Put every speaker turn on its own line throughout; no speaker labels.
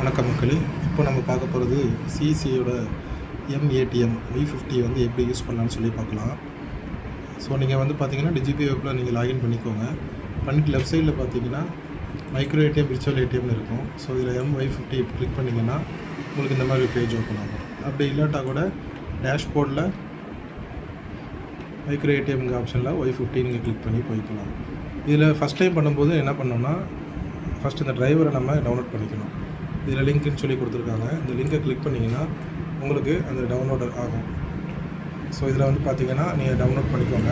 வணக்கம் மக்களே. இப்போ நம்ம பார்க்க போகிறது சிசியோட எம்ஏடிஎம் Y50 வந்து எப்படி யூஸ் பண்ணலான்னு சொல்லி பார்க்கலாம். ஸோ நீங்கள் வந்து பார்த்தீங்கன்னா டிஜிபி ஆப்பில் நீங்கள் லாகின் பண்ணிக்கோங்க. பண்ணிட்டு லெஃப்ட் சைடில் பார்த்தீங்கன்னா மைக்ரோ ஏடிஎம் விர்ச்சுவல் ஏடிஎம்னு இருக்கும். ஸோ இதில் MY50 கிளிக் பண்ணிங்கன்னா உங்களுக்கு இந்த மாதிரி பேஜ் ஓப்பன் ஆகும். அப்படி இல்லாட்டா கூட டேஷ்போர்டில் மைக்ரோ ஏடிஎம்ங்க ஆப்ஷனில் Y50 நீங்கள் கிளிக் பண்ணி போய்க்கலாம். இதில் ஃபஸ்ட் டைம் பண்ணும்போது என்ன பண்ணோம்னா ஃபஸ்ட் இந்த டிரைவரை நம்ம டவுன்லோட் பண்ணிக்கணும். இதில் லிங்க்குன்னு சொல்லி கொடுத்துருக்காங்க. இந்த லிங்கை கிளிக் பண்ணிங்கன்னா உங்களுக்கு அந்த டவுன்லோட் ஆகும். ஸோ இதில் வந்து பார்த்தீங்கன்னா நீங்கள் டவுன்லோட் பண்ணிக்கோங்க.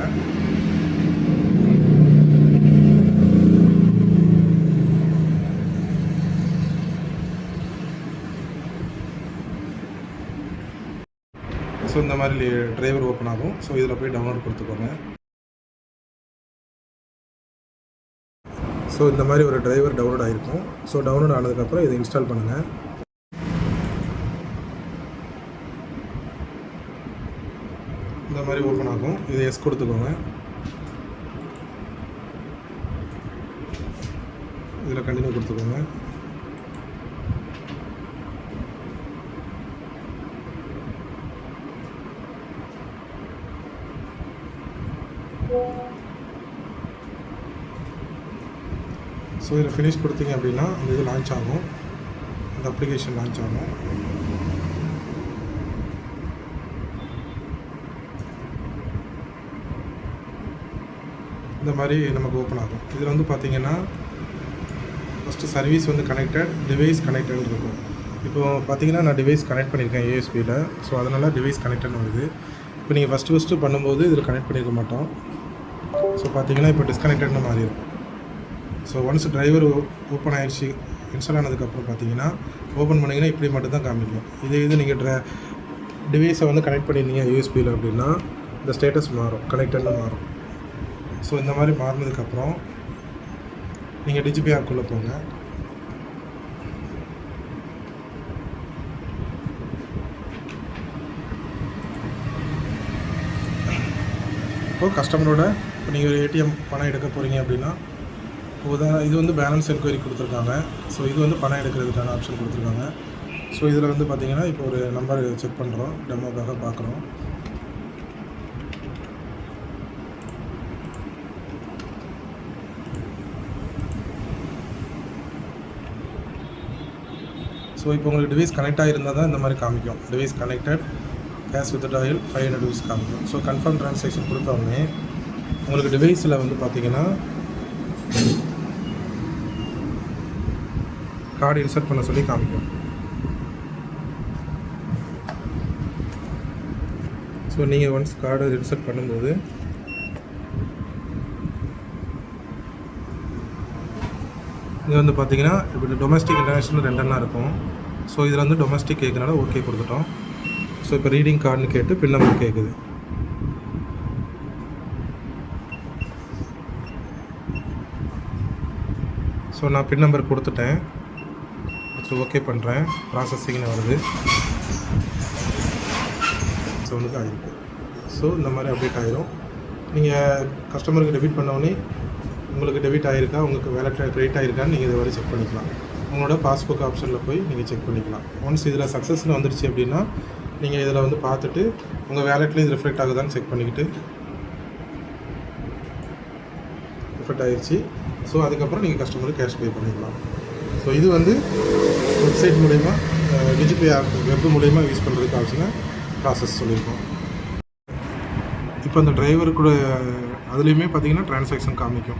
ஸோ இந்த மாதிரி டிரைவர் ஓப்பன் ஆகும். ஸோ இதில் போய் டவுன்லோட் கொடுத்துக்கோங்க. ஸோ இந்த மாதிரி ஒரு டிரைவர் டவுன்லோட் ஆகிருக்கும். ஸோ டவுன்லோட் ஆனதுக்கப்புறம் இதை இன்ஸ்டால் பண்ணுங்கள். இந்த மாதிரி ஓப்பன் ஆகும். இதை எஸ் கொடுத்துக்கோங்க. இதில் கண்டினியூ கொடுத்துக்கோங்க. ஸோ இதில் ஃபினிஷ் கொடுத்தீங்க அப்படின்னா அந்த இது லான்ச் ஆகும். அந்த அப்ளிகேஷன் லான்ச் ஆகும். இந்த மாதிரி நமக்கு ஓப்பன் ஆகும். இதில் வந்து பார்த்தீங்கன்னா ஃபஸ்ட்டு சர்வீஸ் வந்து கனெக்டட், டிவைஸ் கனெக்டட்னு இருக்கும். இப்போது பார்த்தீங்கன்னா நான் டிவைஸ் கனெக்ட் பண்ணியிருக்கேன் யூஎஸ்பியில். ஸோ அதனால் டிவைஸ் கனெக்டட்னு வருது. இப்போ நீங்கள் ஃபஸ்ட்டு பண்ணும்போது இதில் கனெக்ட் பண்ணியிருக்க மாட்டோம். ஸோ பார்த்தீங்கன்னா இப்போ டிஸ்கனெக்டட்னு மாறிடும். ஸோ ஒன்ஸ் டிரைவர் ஓப்பன் ஆகிடுச்சு, இன்ஸ்டால் ஆனதுக்கப்புறம் பார்த்தீங்கன்னா ஓப்பன் பண்ணிங்கன்னா இப்படி மட்டும் தான் காமிக்கும். இது நீங்கள் டிவைஸை வந்து கனெக்ட் பண்ணியிருந்தீங்க யூஎஸ்பியில் அப்படின்னா இந்த ஸ்டேட்டஸ் மாறும், கனெக்டட்னு மாறும். ஸோ இந்த மாதிரி மாறினதுக்கப்புறம் நீங்கள் டிஜிபி ஆப்குள்ளே போங்க. இப்போது கஸ்டமரோட இப்போ நீங்கள் ஒரு ஏடிஎம் பணம் எடுக்க போகிறீங்க அப்படின்னா இது வந்து பேலன்ஸ் என்கொயரி கொடுத்துருக்காங்க. ஸோ இது வந்து பணம் எடுக்கிறதுக்கான ஆப்ஷன் கொடுத்துருக்காங்க. ஸோ இதில் வந்து பார்த்திங்கன்னா இப்போ ஒரு நம்பர் செக் பண்ணுறோம், டெமோக்காக பார்க்குறோம். ஸோ இப்போ உங்களுக்கு டிவைஸ் கனெக்ட் ஆகிருந்தால் தான் இந்த மாதிரி காமிக்கும். Device connected, cash withdrawal 500 rupees காமிக்கும். ஸோ கன்ஃபார்ம் ட்ரான்சாக்ஷன் கொடுத்தோடனே உங்களுக்கு டிவைஸில் வந்து பார்த்திங்கன்னா கார்டு இன்சர்ட் பண்ண சொல்லி காமிக்கும். ஸோ நீங்கள் ஒன்ஸ் கார்டு இன்சர்ட் பண்ணும்போது இது வந்து பார்த்தீங்கன்னா இப்போ டொமஸ்டிக் இன்டர்நேஷ்னல் ரெண்டெல்லாம் இருக்கும். ஸோ இதில் வந்து டொமஸ்டிக் கேட்குறனால ஓகே கொடுத்துட்டோம். ஸோ இப்போ ரீடிங் கார்டுன்னு கேட்டு பின் நம்பர் கேட்குது. ஸோ நான் பின் நம்பர் கொடுத்துட்டேன். ஓகே பண்ணுறேன். ப்ராசஸிங்னு வருது. ஸோ வந்து ஆகிருக்கு. ஸோ இந்த மாதிரி அப்டேட் ஆகிரும். நீங்கள் கஸ்டமருக்கு டெபிட் பண்ணோடனே உங்களுக்கு டெபிட் ஆகிருக்கா, உங்களுக்கு வேலெட்டில் க்ரெடிட் ஆகிருக்கான்னு நீங்கள் இதை வரை செக் பண்ணிக்கலாம். உங்களோட பாஸ்புக் ஆப்ஷனில் போய் நீங்கள் செக் பண்ணிக்கலாம். ஒன்ஸ் இதில் சக்ஸஸ்னு வந்துடுச்சு அப்படின்னா நீங்கள் இதில் வந்து பார்த்துட்டு உங்கள் வேலெட்லேயும் இது ரிஃப்ளெக்ட் ஆகுதான்னு செக் பண்ணிக்கிட்டு ரிஃப்ளெக்ட் ஆகிடுச்சு. ஸோ அதுக்கப்புறம் நீங்கள் கஸ்டமருக்கு கேஷ் பே பண்ணிக்கலாம். ஸோ இது வந்து வெப்சைட் மூலயமா டிஜிபி ஆப் வெப் மூலயமா யூஸ் பண்ணுறதுக்கு ஆப்ஷனை ப்ராசஸ் சொல்லியிருக்கோம். இப்போ அந்த டிரைவரு கூட அதுலேயுமே பார்த்தீங்கன்னா ட்ரான்சாக்ஷன் காமிக்கும்.